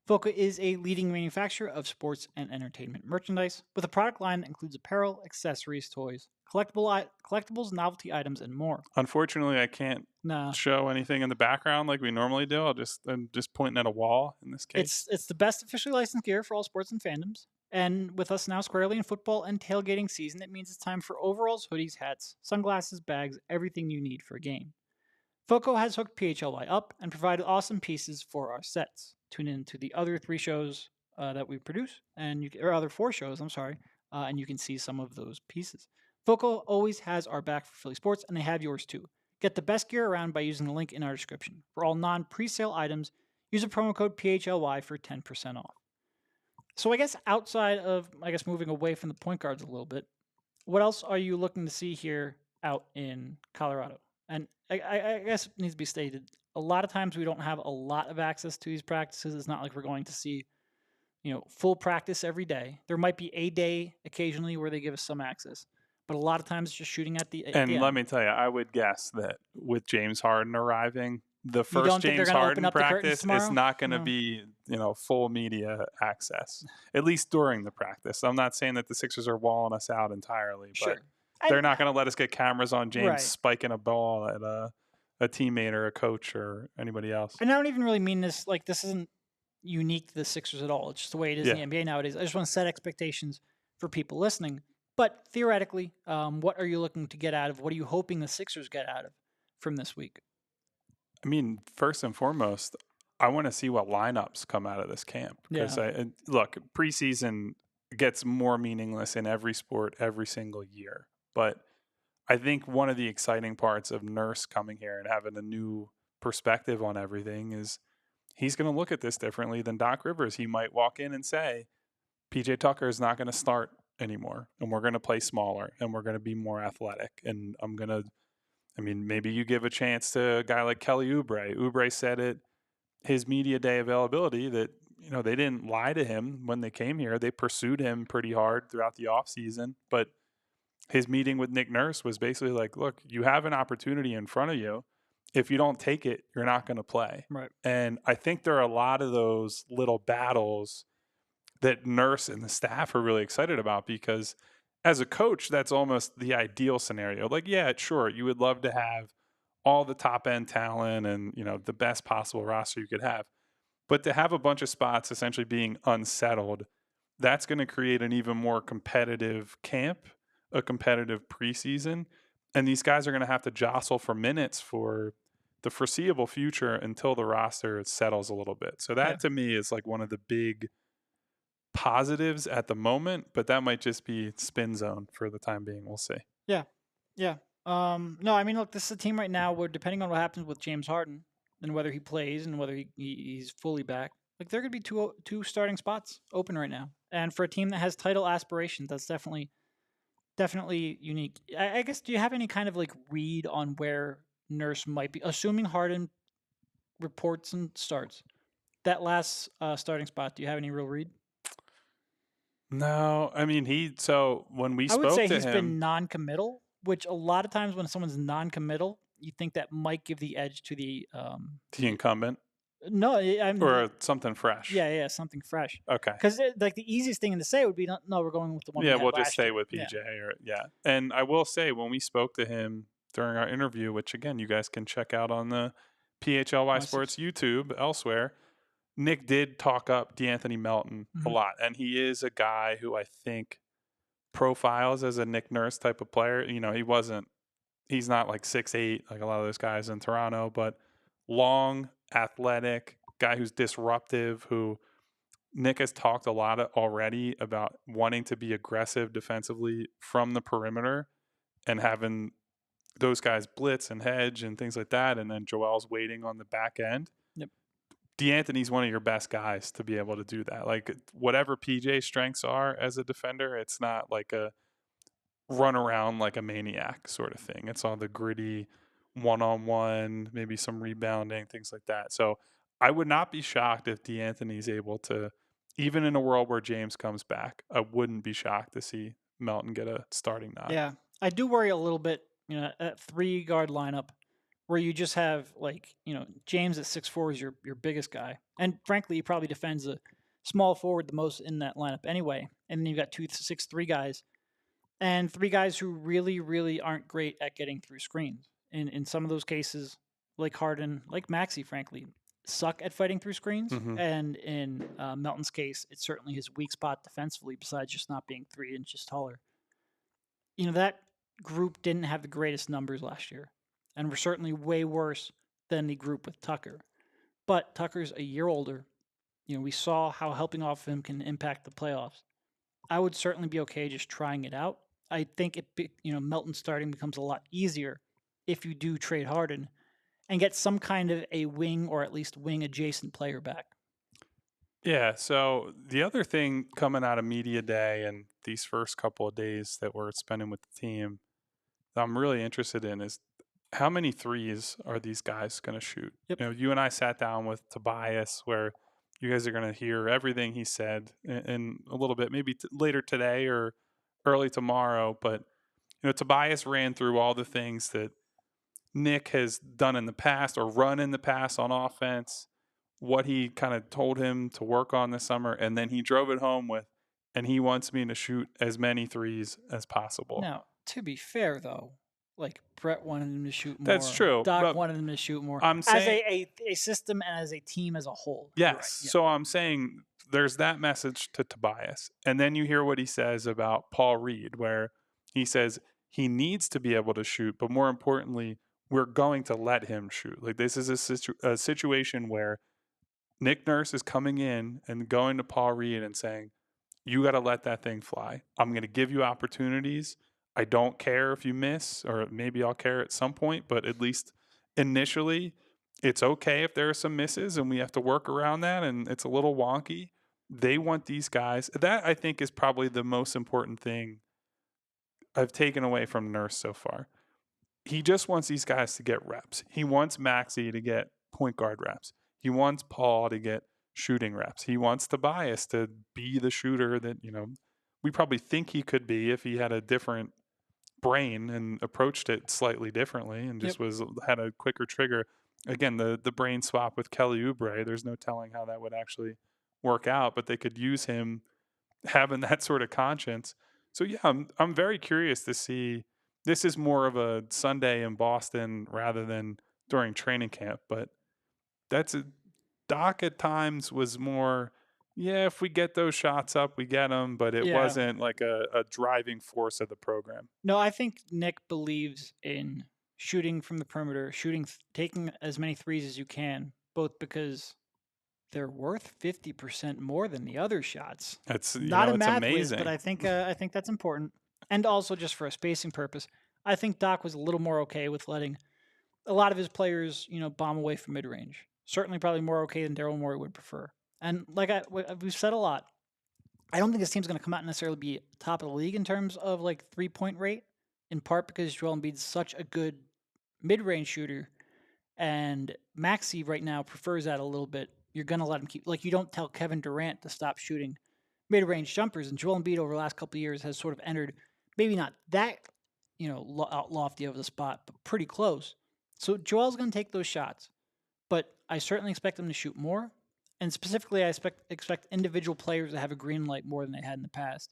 FOCO is a leading manufacturer of sports and entertainment merchandise with a product line that includes apparel, accessories, toys, collectibles, novelty items, and more. Unfortunately, I can't show anything in the background like we normally do. I'm just pointing at a wall in this case. It's the best officially licensed gear for all sports and fandoms. And with us now squarely in football and tailgating season, it means it's time for overalls, hoodies, hats, sunglasses, bags, everything you need for a game. FOCO has hooked PHLY up and provided awesome pieces for our sets. Tune in to the other 3 shows that we produce, or other 4 shows, I'm sorry, and you can see some of those pieces. FOCO always has our back for Philly sports, and they have yours too. Get the best gear around by using the link in our description. For all non-presale items, use a promo code PHLY for 10% off. So I guess outside of, moving away from the point guards a little bit, what else are you looking to see here out in Colorado? And I guess it needs to be stated, a lot of times we don't have a lot of access to these practices. It's not like we're going to see, full practice every day. There might be a day occasionally where they give us some access, but a lot of times it's just shooting at the And let me tell you, I would guess that with James Harden arriving, the first don't think they're James gonna open Harden up the curtains practice is tomorrow? not going to No. be, full media access, at least during the practice. I'm not saying that the Sixers are walling us out entirely, but Sure. they're not going to let us get cameras on James Right. spiking a ball at a teammate or a coach or anybody else. And I don't even really mean this like this isn't unique to the Sixers at all. It's just the way it is Yeah. in the NBA nowadays. I just want to set expectations for people listening. But theoretically, what are you looking to get out of? What are you hoping the Sixers get out of from this week? I mean, first and foremost, I want to see what lineups come out of this camp because look, preseason gets more meaningless in every sport every single year. But I think one of the exciting parts of Nurse coming here and having a new perspective on everything is he's going to look at this differently than Doc Rivers. He might walk in and say, PJ Tucker is not going to start anymore, and we're going to play smaller, and we're going to be more athletic. And maybe you give a chance to a guy like Kelly Oubre. Oubre said at his media day availability that, they didn't lie to him when they came here. They pursued him pretty hard throughout the offseason, but his meeting with Nick Nurse was basically like, look, you have an opportunity in front of you. If you don't take it, you're not going to play. Right. And I think there are a lot of those little battles that Nurse and the staff are really excited about because as a coach, that's almost the ideal scenario. Like, yeah, sure, you would love to have all the top end talent and, the best possible roster you could have. But to have a bunch of spots essentially being unsettled, that's going to create an even more competitive camp, a competitive preseason. And these guys are going to have to jostle for minutes for the foreseeable future until the roster settles a little bit. So that to me is like one of the big positives at the moment, but that might just be spin zone for the time being. We'll see. Yeah. No, I mean, look, this is a team right now where depending on what happens with James Harden and whether he plays and whether he's fully back, like there could be two starting spots open right now. And for a team that has title aspirations, that's definitely unique. I guess, do you have any kind of like read on where Nurse might be, assuming Harden reports and starts that last starting spot? Do you have any real read? No, I mean, so when we I would spoke say to he's him, been non-committal, which a lot of times when someone's non-committal, you think that might give the edge to the incumbent, no, I mean, or something fresh. yeah, something fresh. Okay. Because like the easiest thing to say would be, no, we're going with the one. Yeah, we had we'll just last stay year. with PJ. And I will say, when we spoke to him during our interview, which again you guys can check out on the PHLY Sports YouTube elsewhere, Nick did talk up DeAnthony Melton a lot, and he is a guy who I think profiles as a Nick Nurse type of player. He's not like 6'8" like a lot of those guys in Toronto, but long, athletic guy who's disruptive, who Nick has talked a lot already about wanting to be aggressive defensively from the perimeter and having those guys blitz and hedge and things like that, and then Joel's waiting on the back end. Yep. DeAnthony's one of your best guys to be able to do that. Like, whatever PJ's strengths are as a defender, it's not like a run around like a maniac sort of thing. It's all the gritty one-on-one, maybe some rebounding, things like that. So I would not be shocked if DeAnthony's able to, even in a world where James comes back, I wouldn't be shocked to see Melton get a starting nod. Yeah, I do worry a little bit, at 3-guard lineup where you just have like, James at 6'4" is your biggest guy. And frankly, he probably defends a small forward the most in that lineup anyway. And then you've got 2 6'3" guys and 3 guys who really, really aren't great at getting through screens. In some of those cases, like Harden, like Maxey, frankly, suck at fighting through screens. And in Melton's case, it's certainly his weak spot defensively, besides just not being 3 inches taller. That group didn't have the greatest numbers last year, and were certainly way worse than the group with Tucker. But Tucker's a year older. We saw how helping off him can impact the playoffs. I would certainly be okay just trying it out. I think Melton starting becomes a lot easier if you do trade Harden and get some kind of a wing or at least wing adjacent player back. Yeah, so the other thing coming out of media day and these first couple of days that we're spending with the team that I'm really interested in is how many threes are these guys going to shoot? Yep. You and I sat down with Tobias, where you guys are going to hear everything he said in a little bit, maybe later today or early tomorrow. But Tobias ran through all the things that Nick has done in the past or run in the past on offense, what he kind of told him to work on this summer, and then he drove it home with, and he wants me to shoot as many threes as possible. Now, to be fair, though, like Brett wanted him to shoot more. That's true, Doc but wanted him to shoot more. I'm As saying a system and as a team as a whole. yes. You're right. Yeah. So I'm saying there's that message to Tobias. And then you hear what he says about Paul Reed, where he says he needs to be able to shoot, but more importantly, we're going to let him shoot. Like this is a situation where Nick Nurse is coming in and going to Paul Reed and saying, you got to let that thing fly. I'm going to give you opportunities. I don't care if you miss, or maybe I'll care at some point, but at least initially, it's okay if there are some misses and we have to work around that and it's a little wonky. They want these guys. That I think is probably the most important thing I've taken away from Nurse so far. He just wants these guys to get reps. He wants Maxey to get point guard reps. He wants Paul to get shooting reps. He wants Tobias to be the shooter that, we probably think he could be if he had a different brain and approached it slightly differently and just had a quicker trigger. Again, the brain swap with Kelly Oubre, there's no telling how that would actually work out, but they could use him having that sort of conscience. So yeah, I'm very curious to see. This is more of a Sunday in Boston rather than during training camp, but Doc at times was more, yeah, if we get those shots up, we get them, but it wasn't like a driving force of the program. No, I think Nick believes in shooting from the perimeter, taking as many threes as you can, both because they're worth 50% more than the other shots. It's not a it's math amazing. whiz, but I think that's important, and also just for a spacing purpose. I think Doc was a little more okay with letting a lot of his players, bomb away from mid range. Certainly, probably more okay than Daryl Morey would prefer. And like we've said a lot, I don't think this team's going to come out and necessarily be top of the league in terms of like 3-point rate, in part because Joel Embiid's such a good mid-range shooter, and Maxey right now prefers that a little bit. You're going to let him keep, like, you don't tell Kevin Durant to stop shooting mid-range jumpers, and Joel Embiid over the last couple of years has sort of entered, maybe not that, lofty of the spot, but pretty close. So Joel's going to take those shots, but I certainly expect him to shoot more. And specifically, I expect individual players to have a green light more than they had in the past.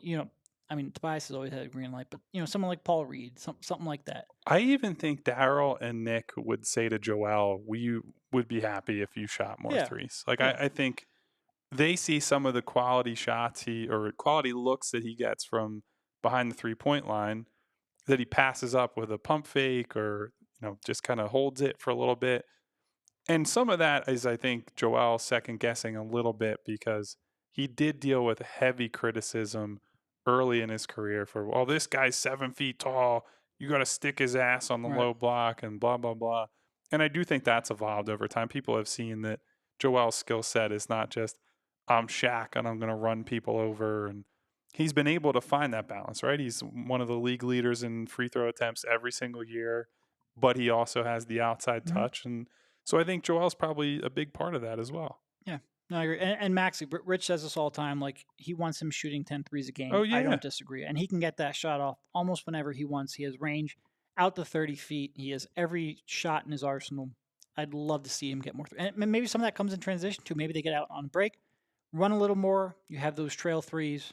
Tobias has always had a green light, but someone like Paul Reed, something like that. I even think Daryl and Nick would say to Joel, "We would be happy if you shot more threes." Like I think they see some of the quality shots quality looks that he gets from behind the 3-point line that he passes up with a pump fake or just kind of holds it for a little bit. And some of that is, I think, Joel second guessing a little bit because he did deal with heavy criticism early in his career for, well, this guy's 7 feet tall. You got to stick his ass on the low block and blah, blah, blah. And I do think that's evolved over time. People have seen that Joel's skill set is not just, I'm Shaq and I'm going to run people over. And he's been able to find that balance, right? He's one of the league leaders in free throw attempts every single year, but he also has the outside touch. And so I think Joel's probably a big part of that as well. Yeah, no, I agree. And Maxey, Rich says this all the time, like he wants him shooting 10 threes a game. Oh, yeah. I don't disagree. And he can get that shot off almost whenever he wants. He has range out to 30 feet. He has every shot in his arsenal. I'd love to see him get more. And maybe some of that comes in transition too. Maybe they get out on break, run a little more. You have those trail threes.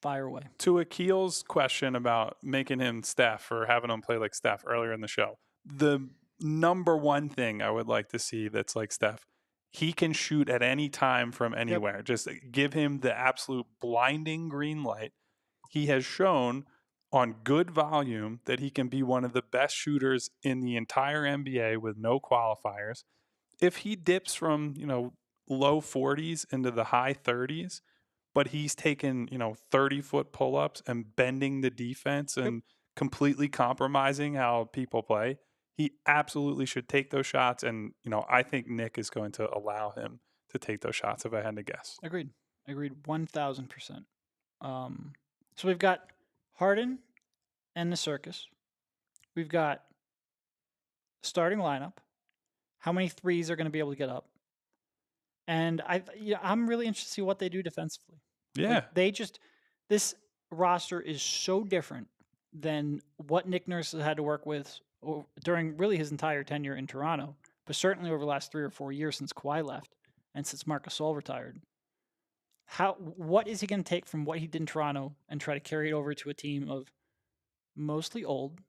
Fire away. To Akil's question about making him Steph or having him play like Steph earlier in the show, the number one thing I would like to see that's like Steph, he can shoot at any time from anywhere. Just give him the absolute blinding green light. He has shown on good volume that he can be one of the best shooters in the entire NBA with no qualifiers. If he dips from, low 40s into the high 30s, but he's taken, 30-foot pull-ups and bending the defense and completely compromising how people play, he absolutely should take those shots. And, I think Nick is going to allow him to take those shots if I had to guess. Agreed 1,000%. So we've got Harden and the circus. We've got starting lineup. How many threes are going to be able to get up? And I'm really interested to see what they do defensively. Yeah. Like this roster is so different than what Nick Nurse has had to work with during really his entire tenure in Toronto, but certainly over the last 3 or 4 years since Kawhi left and since Marc Gasol retired. What is he going to take from what he did in Toronto and try to carry it over to a team of mostly old,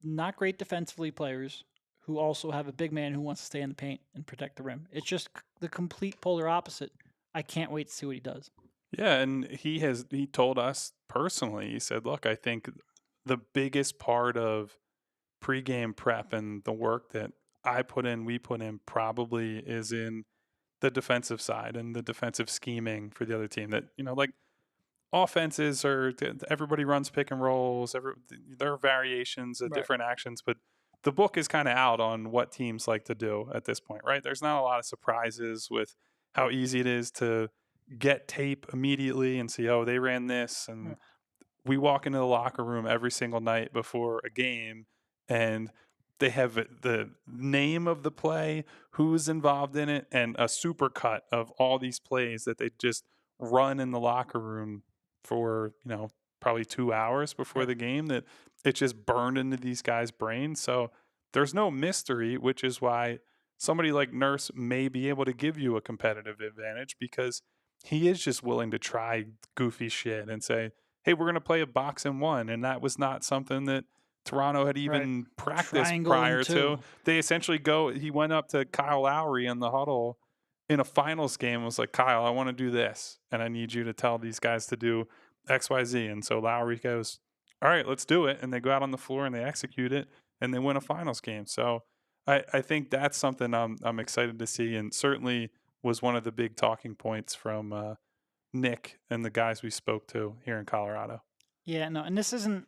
not great defensively players who also have a big man who wants to stay in the paint and protect the rim. It's just the complete polar opposite. I can't wait to see what he does. Yeah, and he told us personally, he said, look, I think the biggest part of pregame prep and the work that we put in probably is in the defensive side and the defensive scheming for the other team. That, like offenses everybody runs pick and rolls, there are variations of different actions, but the book is kind of out on what teams like to do at this point, right? There's not a lot of surprises with how easy it is to get tape immediately and see, oh, they ran this. And we walk into the locker room every single night before a game and they have the name of the play, who's involved in it, and a super cut of all these plays that they just run in the locker room for, probably 2 hours before the game, that it's just burned into these guys' brains. So there's no mystery, which is why somebody like Nurse may be able to give you a competitive advantage, because he is just willing to try goofy shit and say, hey, we're going to play a box and one. And that was not something that Toronto had even practiced Triangle prior and to. They essentially he went up to Kyle Lowry in the huddle in a finals game and was like, Kyle, I want to do this. And I need you to tell these guys to do X, Y, Z. And so Lowry goes, all right, let's do it. And they go out on the floor and they execute it and they win a finals game. So I think that's something I'm excited to see, and certainly was one of the big talking points from Nick and the guys we spoke to here in Colorado. Yeah, no, and this isn't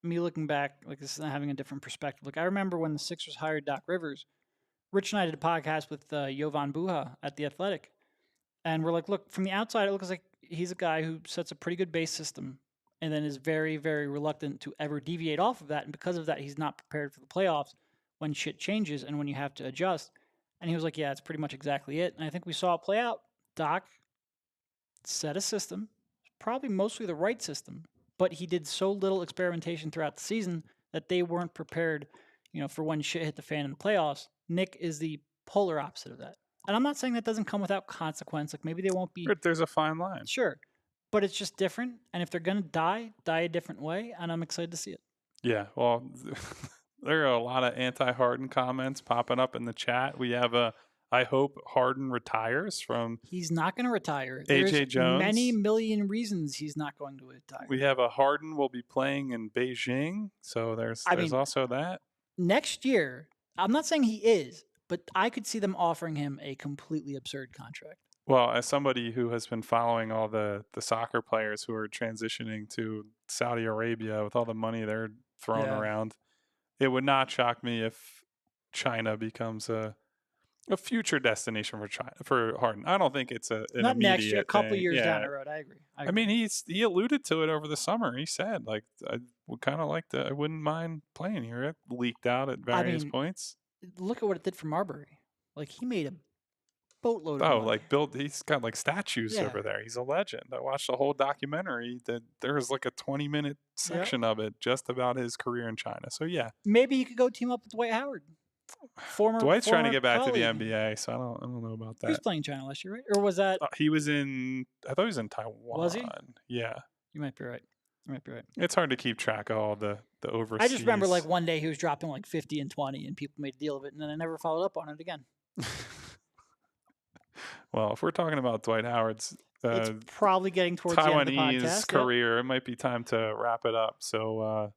me looking back, like this isn't having a different perspective. Like I remember when the Sixers hired Doc Rivers, Rich and I did a podcast with Jovan Buha at The Athletic, and we're like, look, from the outside, it looks like he's a guy who sets a pretty good base system and then is very, very reluctant to ever deviate off of that. And because of that, he's not prepared for the playoffs when shit changes and when you have to adjust. And he was like, yeah, it's pretty much exactly it. And I think we saw it play out. Doc set a system, probably mostly the right system, but he did so little experimentation throughout the season that they weren't prepared, for when shit hit the fan in the playoffs. Nick is the polar opposite of that. And I'm not saying that doesn't come without consequence. Like maybe they won't be. There's a fine line. Sure. But it's just different. And if they're going to die a different way. And I'm excited to see it. Yeah. Well, there are a lot of anti-Harden comments popping up in the chat. We have I hope Harden retires from. He's not going to retire. AJ Jones. Many million reasons he's not going to retire. We have a Harden will be playing in Beijing. So there's also that. Next year, I'm not saying he is, but I could see them offering him a completely absurd contract. Well, as somebody who has been following all the soccer players who are transitioning to Saudi Arabia with all the money they're throwing around, it would not shock me if China becomes a future destination for Harden. I don't think it's an not next year, a couple thing. Years down the road. I agree. I mean, he alluded to it over the summer. He said, like, I would kind of I wouldn't mind playing here. It leaked out at various points. Look at what it did for Marbury. Like, he made a boatload of money. He's got like statues over there. He's a legend. I watched a whole documentary that there was like a 20-minute section of it just about his career in China. So yeah, maybe he could go team up with Dwight Howard. Dwight's trying to get back to the NBA, so I don't know about that. He was playing China last year, right? Or was that? He was in. I thought he was in Taiwan. Was he? Yeah. You might be right. It's hard to keep track of all the overseas. I just remember like one day he was dropping like 50 and 20, and people made a deal of it, and then I never followed up on it again. Well, if we're talking about Dwight Howard's it's probably getting towards the end of the podcast, career, it might be time to wrap it up. So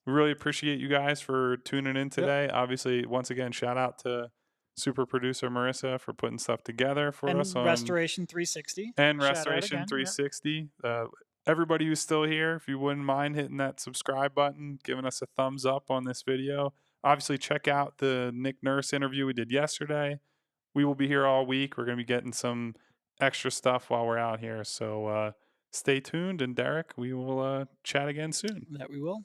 we really appreciate you guys for tuning in today. Yep. Obviously, once again, shout out to super producer Marissa for putting stuff together for us. Restoration 360. And Restoration 360. Yep. Everybody who's still here, if you wouldn't mind hitting that subscribe button, giving us a thumbs up on this video. Obviously, check out the Nick Nurse interview we did yesterday. We will be here all week. We're going to be getting some extra stuff while we're out here. So stay tuned. And Derek, we will chat again soon. That we will.